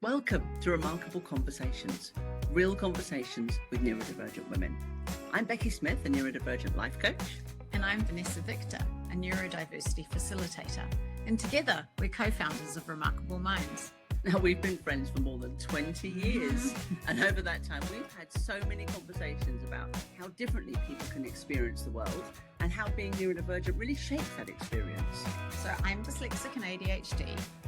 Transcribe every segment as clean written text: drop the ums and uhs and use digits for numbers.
Welcome to Remarkable Conversations, real conversations with neurodivergent women. I'm Becky Smith, a neurodivergent life coach. And I'm Vanessa Victor, a neurodiversity facilitator. And together, we're co-founders of Remarkable Minds. Now, we've been friends for more than 20 years. And over that time, we've had so many conversations about how differently people can experience the world and how being neurodivergent really shapes that experience. So I'm dyslexic and ADHD.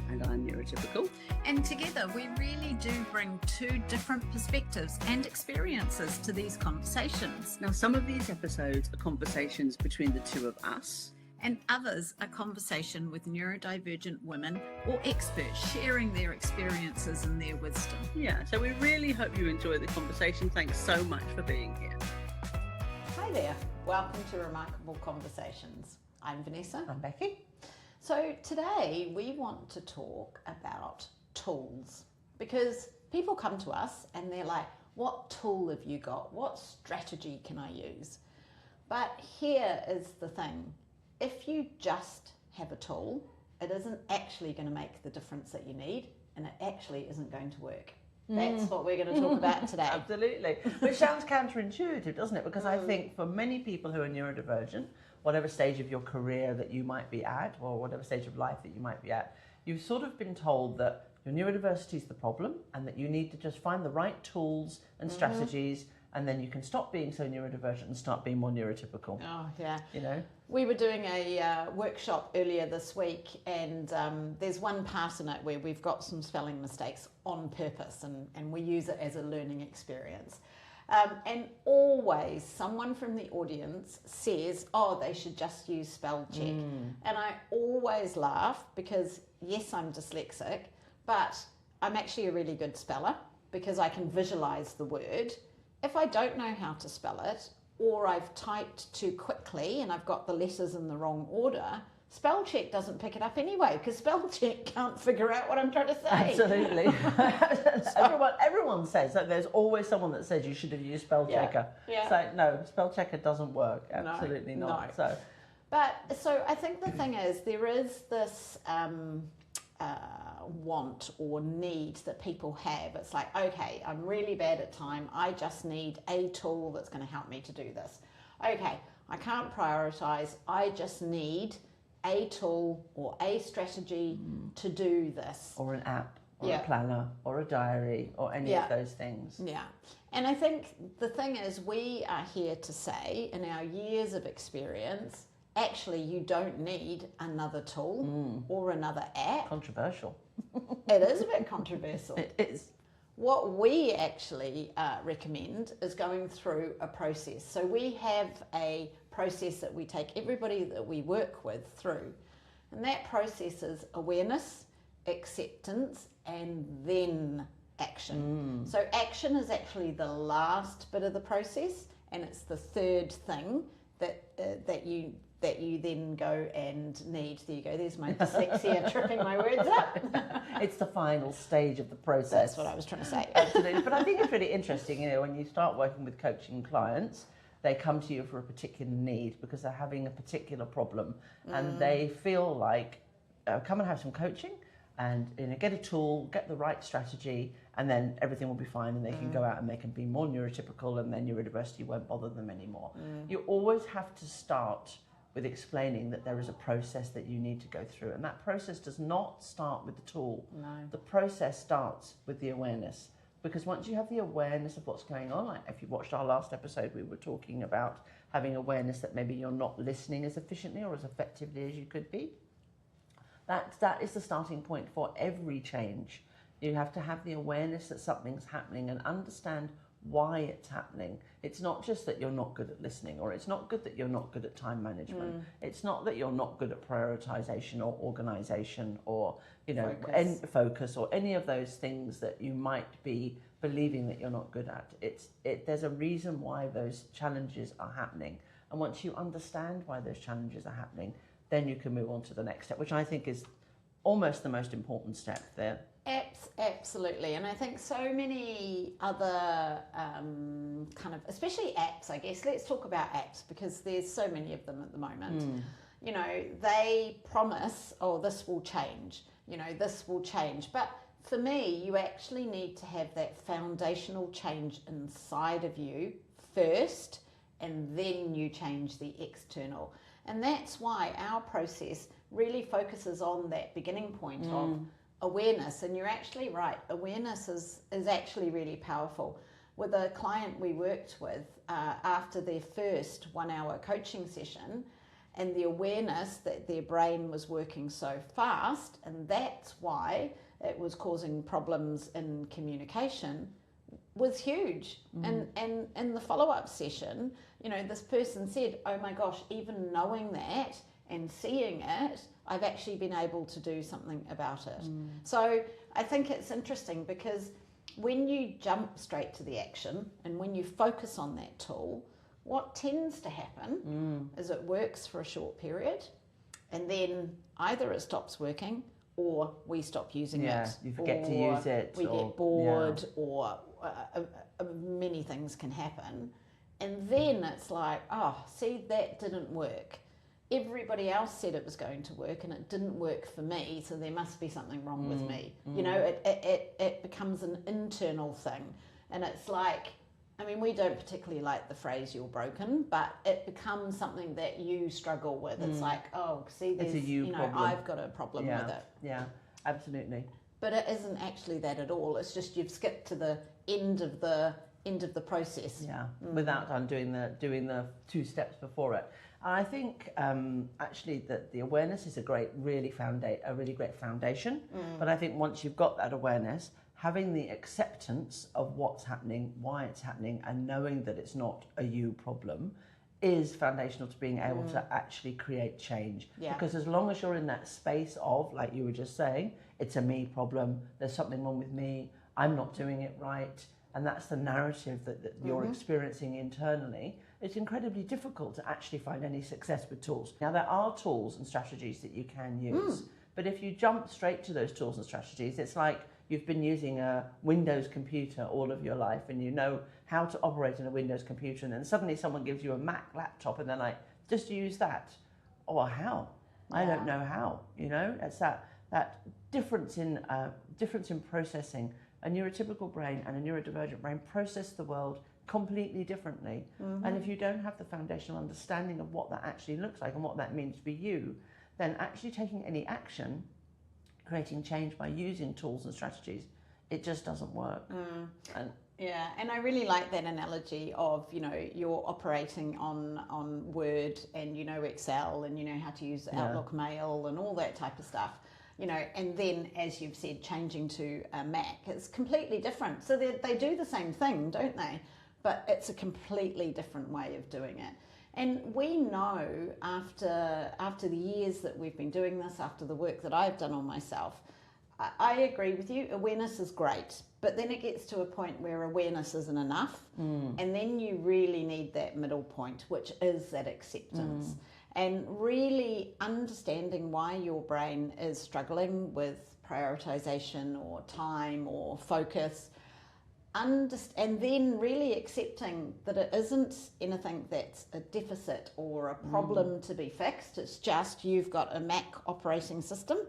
And I'm neurotypical. And together, we really do bring two different perspectives and experiences to these conversations. Now, some of these episodes are conversations between the two of us. And others are conversation with neurodivergent women or experts sharing their experiences and their wisdom. Yeah, so we really hope you enjoy the conversation. Thanks so much for being here. Hi there. Welcome to Remarkable Conversations. I'm Vanessa. I'm Becky. So today we want to talk about tools, because people come to us and they're like, what tool have you got? What strategy can I use? But here is the thing. If you just have a tool, it isn't actually going to make the difference that you need, and it actually isn't going to work. That's what we're going to talk about today. Absolutely. Which sounds counterintuitive, doesn't it? Because I think for many people who are neurodivergent, whatever stage of your career that you might be at, or whatever stage of life that you might be at, you've sort of been told that your neurodiversity is the problem and that you need to just find the right tools and strategies, and then you can stop being so neurodivergent and start being more neurotypical. Oh, yeah. You know? We were doing a workshop earlier this week, and there's one part in it where we've got some spelling mistakes on purpose, and we use it as a learning experience. And always someone from the audience says, oh, they should just use spell check. And I always laugh because, yes, I'm dyslexic, but I'm actually a really good speller because I can visualize the word. If I don't know how to spell it, or I've typed too quickly and I've got the letters in the wrong order, spell check doesn't pick it up anyway, because spell check can't figure out what I'm trying to say. Absolutely. Everyone says that. There's always someone that says you should have used spell checker. Yeah. So no, spell checker doesn't work. Absolutely not. No. So I think the thing is, there is this want or need that people have. It's like, okay, I'm really bad at time. I just need a tool that's going to help me to do this. Okay, I can't prioritize. I just need a tool or a strategy to do this. Or an app, or a planner, or a diary, or any of those things. Yeah. And I think the thing is, we are here to say, in our years of experience, actually you don't need another tool or another app. Controversial. It is a bit controversial. It is. What we actually recommend is going through a process. So we have a process that we take everybody that we work with through. And that process is awareness, acceptance, and then action. So action is actually the last bit of the process, and it's the third thing that you then go and need. There you go, there's my dyslexia tripping my words up. It's the final stage of the process. That's what I was trying to say. Absolutely. But I think it's really interesting, when you start working with coaching clients, they come to you for a particular need because they're having a particular problem, and they feel like, come and have some coaching and get a tool, get the right strategy, and then everything will be fine, and they can go out and they can be more neurotypical, and their neurodiversity won't bother them anymore. You always have to start with explaining that there is a process that you need to go through, and that process does not start with the tool. No. The process starts with the awareness, because once you have the awareness of what's going on, like if you watched our last episode, we were talking about having awareness that maybe you're not listening as efficiently or as effectively as you could be. That is the starting point for every change. You have to have the awareness that something's happening and understand why it's happening. It's not just that you're not good at listening, or it's not good that you're not good at time management. It's not that you're not good at prioritization or organization or focus or any of those things that you might be believing that you're not good at. There's a reason why those challenges are happening, and once you understand why those challenges are happening, then you can move on to the next step, which I think is almost the most important step there. Absolutely. And I think so many other especially apps, I guess. Let's talk about apps, because there's so many of them at the moment. They promise, oh, this will change, this will change. But for me, you actually need to have that foundational change inside of you first, and then you change the external. And that's why our process really focuses on that beginning point of awareness. And you're actually right, awareness is actually really powerful. With a client we worked with, after their first 1 hour coaching session, and the awareness that their brain was working so fast, and that's why it was causing problems in communication, was huge. And in the follow-up session, you know, this person said, oh my gosh, even knowing that and seeing it, I've actually been able to do something about it. So I think it's interesting, because when you jump straight to the action and when you focus on that tool, what tends to happen is it works for a short period, and then either it stops working or we stop using it. You forget to use it. We get bored, or many things can happen. And then it's like, oh, see, that didn't work. Everybody else said it was going to work and it didn't work for me, so there must be something wrong with me. You know, it becomes an internal thing. And it's like, I mean, we don't particularly like the phrase "you're broken," but it becomes something that you struggle with. It's like, oh, see, there's, it's a you problem. I've got a problem with it. Yeah, absolutely. But it isn't actually that at all. It's just you've skipped to the end of the process. Yeah, without doing the 2 steps before it. And I think actually that the awareness is a really great foundation. But I think once you've got that awareness, having the acceptance of what's happening, why it's happening, and knowing that it's not a you problem is foundational to being able to actually create change. Yeah. Because as long as you're in that space of, like you were just saying, it's a me problem, there's something wrong with me, I'm not doing it right, and that's the narrative that you're experiencing internally, it's incredibly difficult to actually find any success with tools. Now, there are tools and strategies that you can use, but if you jump straight to those tools and strategies, it's like you've been using a Windows computer all of your life and you know how to operate in a Windows computer, and then suddenly someone gives you a Mac laptop and they're like, just use that. Oh, well, how? I don't know how, you know? It's that difference in processing. A neurotypical brain and a neurodivergent brain process the world completely differently. And if you don't have the foundational understanding of what that actually looks like and what that means for you, then actually taking any action, creating change by using tools and strategies, it just doesn't work. And I really like that analogy of, you know, you're operating on Word and you know Excel and you know how to use Outlook Mail and all that type of stuff. You know, and then, as you've said, changing to a Mac, it's completely different. So they do the same thing, don't they? But it's a completely different way of doing it. And we know after the years that we've been doing this, after the work that I've done on myself, I agree with you, awareness is great. But then it gets to a point where awareness isn't enough. And then you really need that middle point, which is that acceptance. And really understanding why your brain is struggling with prioritization or time or focus, and then really accepting that it isn't anything that's a deficit or a problem to be fixed, it's just you've got a Mac operating system,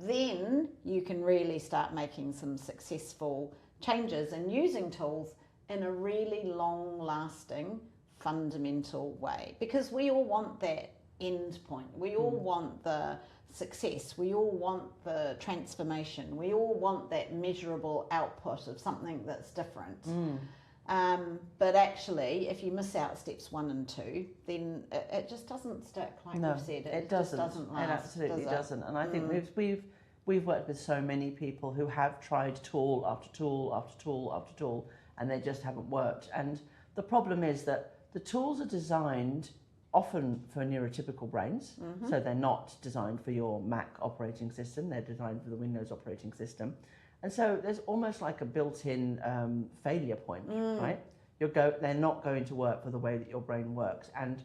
then you can really start making some successful changes and using tools in a really long-lasting fundamental way, because we all want that end point. We all want the success. We all want the transformation. We all want that measurable output of something that's different. But actually, if you miss out steps 1 and 2, then it just doesn't stick, like you've said. It doesn't. Just doesn't last, it absolutely does it? doesn't. And I think we've worked with so many people who have tried tool after tool after tool after tool, and they just haven't worked. And the problem is that the tools are designed often for neurotypical brains, so they're not designed for your Mac operating system, they're designed for the Windows operating system. And so there's almost like a built-in failure point, right? They're not going to work for the way that your brain works, and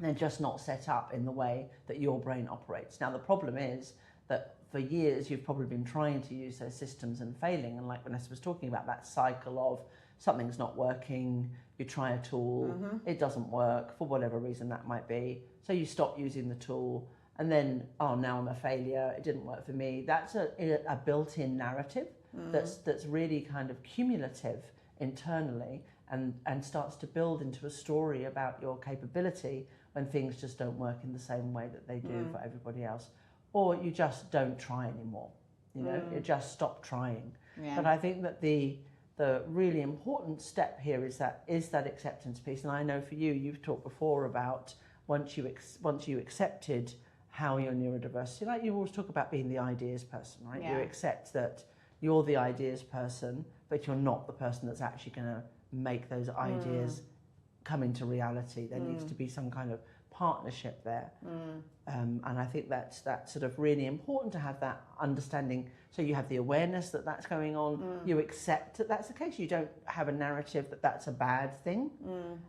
they're just not set up in the way that your brain operates. Now, the problem is that for years you've probably been trying to use those systems and failing, and like Vanessa was talking about, that cycle of something's not working, you try a tool, it doesn't work for whatever reason that might be, so you stop using the tool, and then, oh, now I'm a failure, it didn't work for me. That's a built-in narrative that's really kind of cumulative internally, and starts to build into a story about your capability when things just don't work in the same way that they do for everybody else. Or you just don't try anymore, you know, you just stop trying. Yeah. But I think that the really important step here is that acceptance piece. And I know for you, you've talked before about once you accepted how you're neurodiversity, like you always talk about being the ideas person, right? Yeah. You accept that you're the ideas person, but you're not the person that's actually going to make those ideas come into reality. There needs to be some kind of partnership there. And I think that's sort of really important to have that understanding. So you have the awareness that that's going on, you accept that that's the case, you don't have a narrative that that's a bad thing,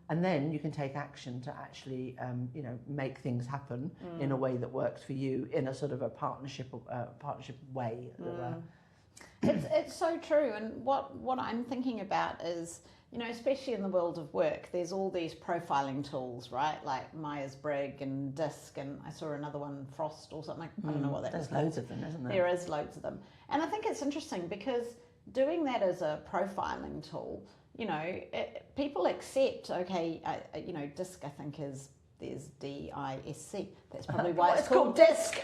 and then you can take action to actually you know, make things happen in a way that works for you, in a sort of a partnership way. It's so true, and what I'm thinking about is, you know, especially in the world of work, there's all these profiling tools, right? Like Myers-Briggs and DISC, and I saw another one, Frost or something. I don't know what that is. There's loads of them, isn't there? There is loads of them. And I think it's interesting because doing that as a profiling tool, you know, people accept, okay, you know, DISC, I think there's D-I-S-C. That's probably why it's called DISC.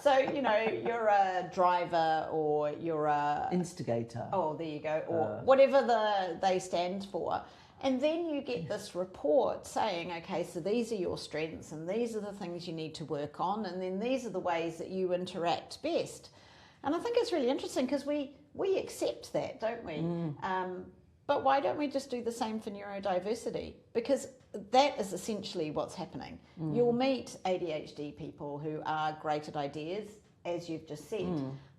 So, you know, you're a driver or you're a... Instigator. Oh, there you go. Or whatever they stand for. And then you get this report saying, okay, so these are your strengths and these are the things you need to work on, and then these are the ways that you interact best. And I think it's really interesting because we accept that, don't we? But why don't we just do the same for neurodiversity? Because that is essentially what's happening. You'll meet ADHD people who are great at ideas, as you've just said.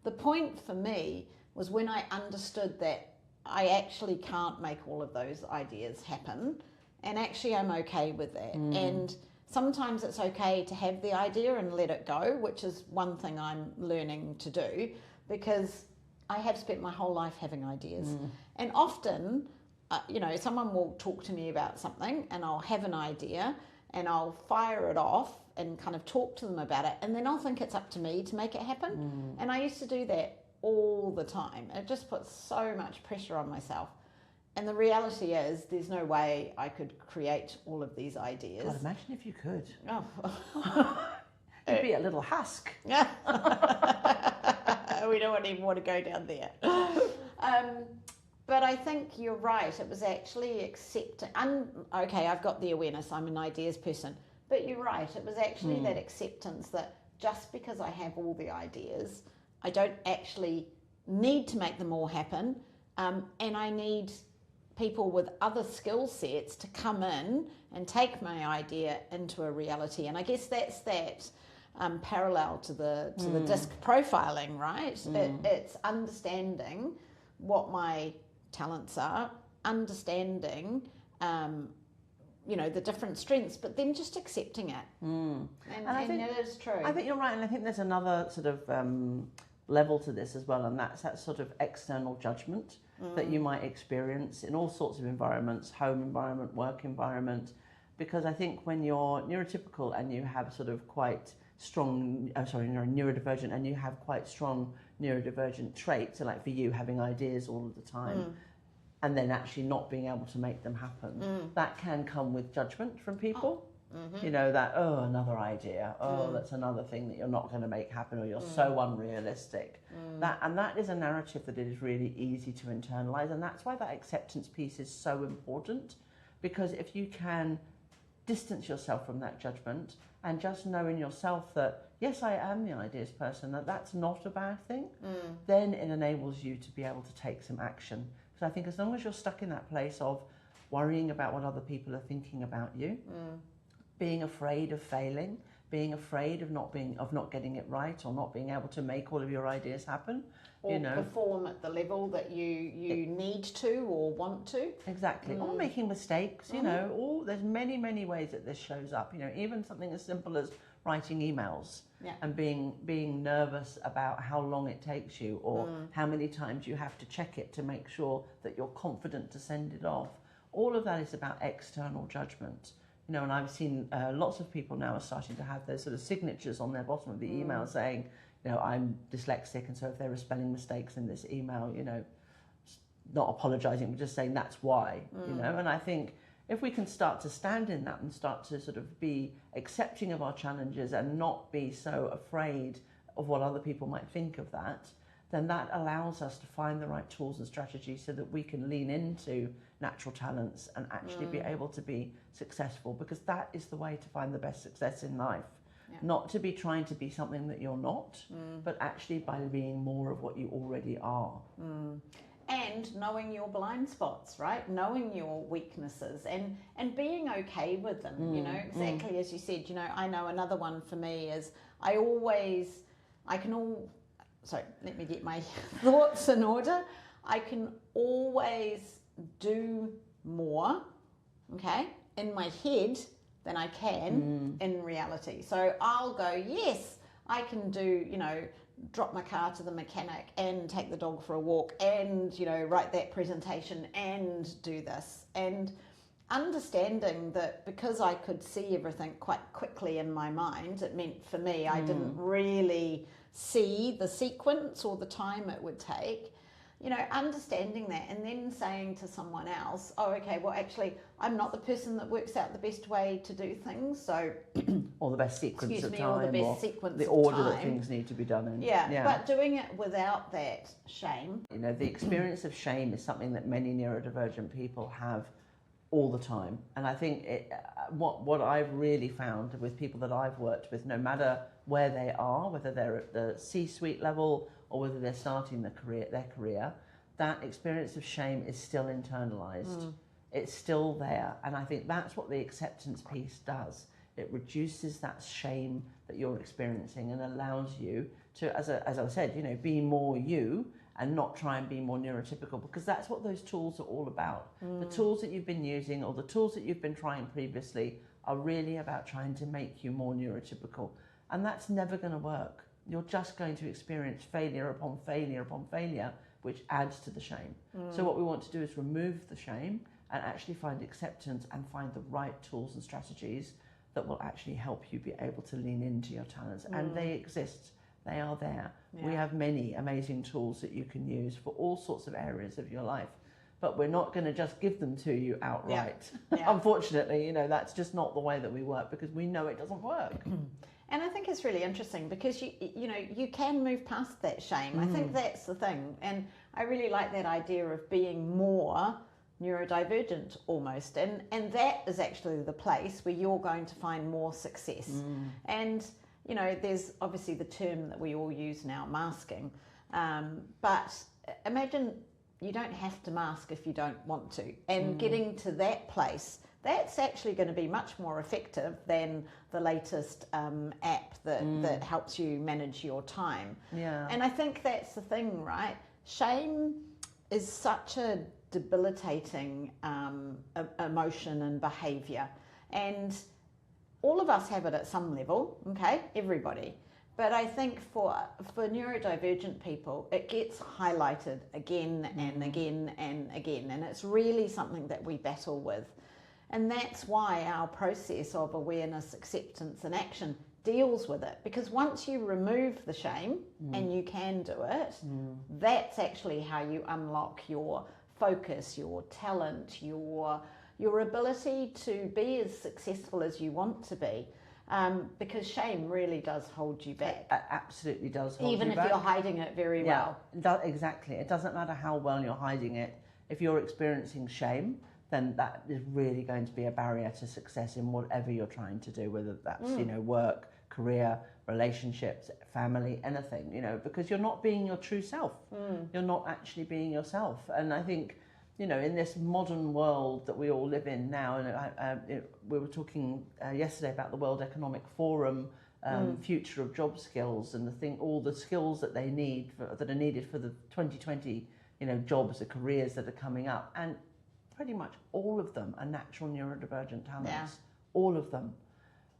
The point for me was when I understood that I actually can't make all of those ideas happen, and actually I'm okay with that. And sometimes it's okay to have the idea and let it go, which is one thing I'm learning to do, because I have spent my whole life having ideas. And often, you know, someone will talk to me about something and I'll have an idea and I'll fire it off and kind of talk to them about it, and then I'll think it's up to me to make it happen. And I used to do that all the time. It just puts so much pressure on myself. And the reality is there's no way I could create all of these ideas. God, imagine if you could. Oh. You'd be a little husk. We don't even want to go down there. But I think you're right. It was actually accepting. Okay, I've got the awareness. I'm an ideas person. But you're right. It was actually that acceptance that just because I have all the ideas, I don't actually need to make them all happen. And I need people with other skill sets to come in and take my idea into a reality. And I guess that's that parallel to the DISC profiling, right? It's understanding what my talents are, understanding you know, the different strengths, but then just accepting it. And I think it is true. I think you're right, and I think there's another sort of level to this as well, and that's that sort of external judgment that you might experience in all sorts of environments, home environment, work environment, because I think when you're neurotypical and you have sort of quite strong, you're neurodivergent and you have quite strong neurodivergent traits, so like for you having ideas all of the time, and then actually not being able to make them happen, that can come with judgment from people. You know, that, oh, another idea, oh, that's another thing that you're not going to make happen, or you're so unrealistic. That is a narrative that it is really easy to internalize, and that's why that acceptance piece is so important, because if you can distance yourself from that judgment and just know in yourself that, yes, I am the ideas person, that's not a bad thing, then it enables you to be able to take some action. So I think as long as you're stuck in that place of worrying about what other people are thinking about you, being afraid of failing, being afraid of not getting it right, or not being able to make all of your ideas happen, or you know, perform at the level that you need to or want to. Exactly. Or making mistakes, you know, there's many ways that this shows up, you know, even something as simple as writing emails and being nervous about how long it takes you, or how many times you have to check it to make sure that you're confident to send it off. All of that is about external judgment. You know, and I've seen lots of people now are starting to have those sort of signatures on their bottom of the email saying, you know, I'm dyslexic, and so if there are spelling mistakes in this email, you know, not apologising, but just saying that's why, you know. And I think if we can start to stand in that and start to sort of be accepting of our challenges and not be so afraid of what other people might think of that, then that allows us to find the right tools and strategies so that we can lean into natural talents and actually be able to be successful, because that is the way to find the best success in life. Yeah. Not to be trying to be something that you're not, but actually by being more of what you already are. And knowing your blind spots, right? Knowing your weaknesses and being okay with them, you know, exactly as you said. You know, I know another one for me is sorry, let me get my thoughts in order. I can always do more, okay, in my head than I can in reality. So I'll go, yes, I can do, you know, drop my car to the mechanic and take the dog for a walk and, you know, write that presentation and do this. And understanding that because I could see everything quite quickly in my mind, it meant for me I didn't really see the sequence or the time it would take. You know, understanding that and then saying to someone else, oh, okay, well, actually, I'm not the person that works out the best way to do things, so... or the best sequence of time, or the best sequence the of order time. that things need to be done in. Yeah, but doing it without that shame. You know, the experience of shame is something that many neurodivergent people have all the time. And I think what I've really found with people that I've worked with, no matter where they are, whether they're at the C-suite level or whether they're starting their career, that experience of shame is still internalized. It's still there. And I think that's what the acceptance piece does. It reduces that shame that you're experiencing and allows you to, as I said, you know, be more you and not try and be more neurotypical, because that's what those tools are all about. The tools that you've been using or the tools that you've been trying previously are really about trying to make you more neurotypical. And that's never going to work. You're just going to experience failure upon failure upon failure, which adds to the shame. So what we want to do is remove the shame and actually find acceptance and find the right tools and strategies that will actually help you be able to lean into your talents. And they exist. They are there. Yeah. We have many amazing tools that you can use for all sorts of areas of your life, but we're not going to just give them to you outright. Yeah. Unfortunately, you know, that's just not the way that we work, because we know it doesn't work. And I think it's really interesting because you know, you can move past that shame. I think that's the thing. And I really like that idea of being more neurodivergent almost. And that is actually the place where you're going to find more success. And you know, there's obviously the term that we all use now, masking. But imagine you don't have to mask if you don't want to. And getting to that place, that's actually going to be much more effective than the latest app that helps you manage your time. Yeah. And I think that's the thing, right? Shame is such a debilitating emotion and behaviour. And all of us have it at some level, okay? Everybody. But I think for neurodivergent people, it gets highlighted again and again and again. And it's really something that we battle with. And that's why our process of awareness, acceptance and action deals with it. Because once you remove the shame, and you can do it, that's actually how you unlock your focus, your talent, your ability to be as successful as you want to be. Because shame really does hold you back. It absolutely does hold Even you if back. you're hiding it very well. Exactly. It doesn't matter how well you're hiding it. If you're experiencing shame, then that is really going to be a barrier to success in whatever you're trying to do, whether that's, you know, work, career, relationships, family, anything, you know, because you're not being your true self. You're not actually being yourself. And I think, you know, in this modern world that we all live in now, and we were talking yesterday about the World Economic Forum, future of job skills, and all the skills that they need that are needed for the 2020, you know, jobs, the careers that are coming up, and pretty much all of them are natural neurodivergent talents, all of them.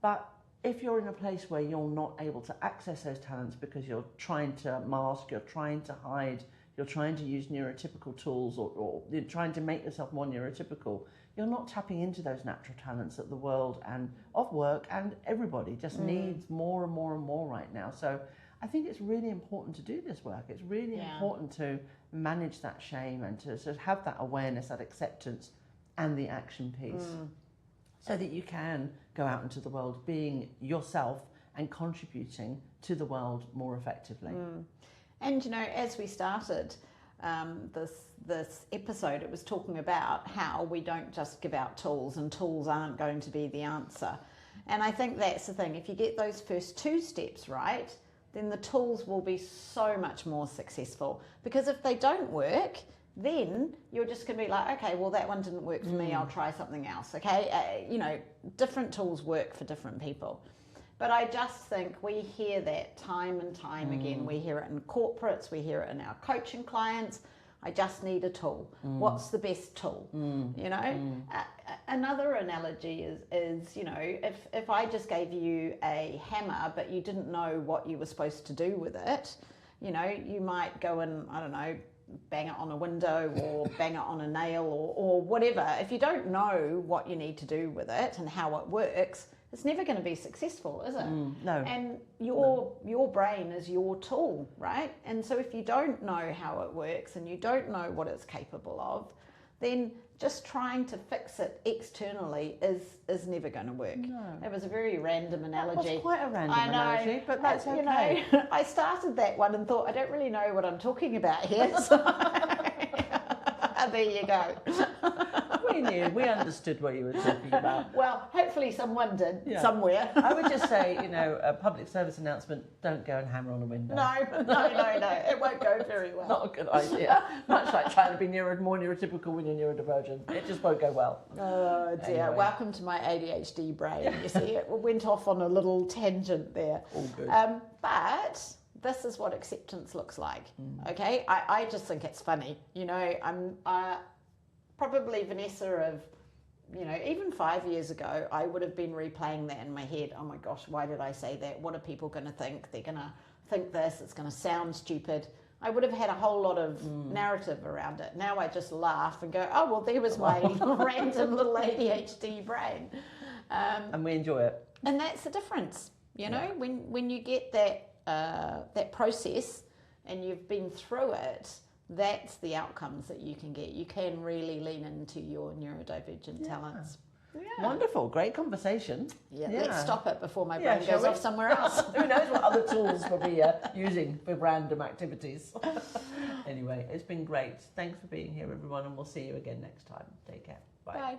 But if you're in a place where you're not able to access those talents because you're trying to mask, you're trying to hide, you're trying to use neurotypical tools or you're trying to make yourself more neurotypical, you're not tapping into those natural talents that the world and of work and everybody just needs more and more and more right now. So I think it's really important to do this work. It's really important to manage that shame and to sort of have that awareness, that acceptance and the action piece so that you can go out into the world being yourself and contributing to the world more effectively. And you know, as we started this episode, it was talking about how we don't just give out tools, and tools aren't going to be the answer. And I think that's the thing. If you get those first 2 steps right, then the tools will be so much more successful. Because if they don't work, then you're just going to be like, okay, well, that one didn't work for me, I'll try something else, okay? You know, different tools work for different people. But I just think we hear that time and time again. We hear it in corporates, we hear it in our coaching clients. I just need a tool. What's the best tool? You know, another analogy is, you know, if I just gave you a hammer, but you didn't know what you were supposed to do with it, you know, you might go and, I don't know, bang it on a window or bang it on a nail or whatever. If you don't know what you need to do with it and how it works, it's never going to be successful, is it? No. And your brain is your tool, right? And so if you don't know how it works and you don't know what it's capable of, then just trying to fix it externally is never going to work. No. It was a very random analogy. That was quite a random analogy, but that's okay. You know, I started that one and thought, I don't really know what I'm talking about here. So there you go. We knew, we understood what you were talking about. Well, hopefully someone did somewhere. I would just say, you know, a public service announcement, don't go and hammer on a window. No, it won't go very well. Not a good idea. Much like trying to be more neurotypical when you're neurodivergent. It just won't go well. Oh dear, Anyway. Welcome to my ADHD brain. You see, it went off on a little tangent there. All good. But this is what acceptance looks like, okay? I just think it's funny. You know, I'm probably Vanessa of, you know, even 5 years ago, I would have been replaying that in my head. Oh my gosh, why did I say that? What are people going to think? They're going to think this, it's going to sound stupid. I would have had a whole lot of narrative around it. Now I just laugh and go, oh, well, there was my random little ADHD brain. And we enjoy it. And that's the difference, you know, when you get that process and you've been through it, that's the outcomes that you can get. You can really lean into your neurodivergent talents. Yeah. Wonderful, great conversation. Yeah, let's stop it before my brain goes off somewhere else. Who knows what other tools we'll be using for random activities. Anyway, it's been great. Thanks for being here, everyone, and we'll see you again next time. Take care. Bye. Bye.